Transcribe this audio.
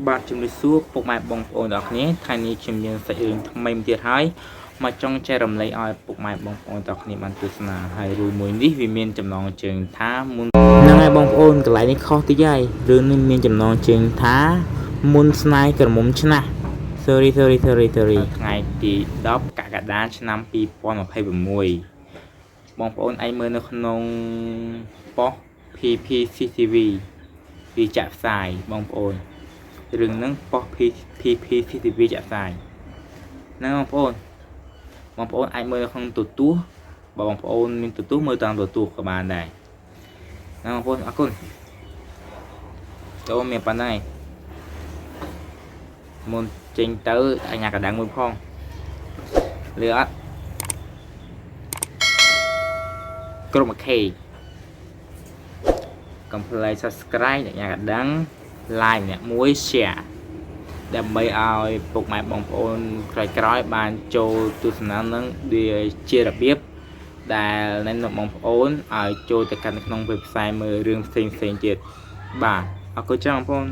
បាទជំរាបសួរពុកម៉ែបងប្អូនទាំងគ្នាថ្ងៃនេះខ្ញុំមានសាច់រឿងថ្មីទៀតហើយមកចង់ចែករំលែកឲ្យពុកម៉ែបងប្អូនទាំងគ្នាបានទស្សនាហើយរឿងមួយនេះវាមានចំណងជើងថាមុនហ្នឹងហើយបងប្អូនកន្លែងនេះខុសតិចហើយរឿងនេះមានចំណងជើងថាមុនស្នេហ៍ក្រមុំឆ្នះ sorry ថ្ងៃទី10កក្កដាឆ្នាំ2026បងប្អូនអាចមើលនៅក្នុងប៉ុស្តិ៍ PPCTV វាចាក់ផ្សាយបងប្អូនរឿងហ្នឹងប៉ុស្តិ៍ PPCTV ចាក់ផ្សាយហ្នឹងបងប្អូនអាចមើលនៅក្នុងទូរទស្សន៍បើបងប្អូនមានទូរទស្សន៍មើលតាមទូរទស្សន៍ក៏បានដែរហ្នឹងបងប្អូនអរគុណចូលមានប៉ុណ្ណឹងឯងមុនចេញទៅអញ្ញាកណ្ដាំងមួយផងលឺអត់ក្រុមខេកុំភ្លេច subscribe អញ្ញាកណ្ដាំង like អ្នកមួយ share ដើម្បីឲ្យពុកម៉ែបងប្អូនក្រោយៗបានចូលទស្សនានឹងវាជារបៀបដែលណែនាំបងប្អូនឲ្យចូលទៅកាន់ក្នុង website មើលរឿងផ្សេងទៀតបាទអរគុណច្រើនបងប្អូន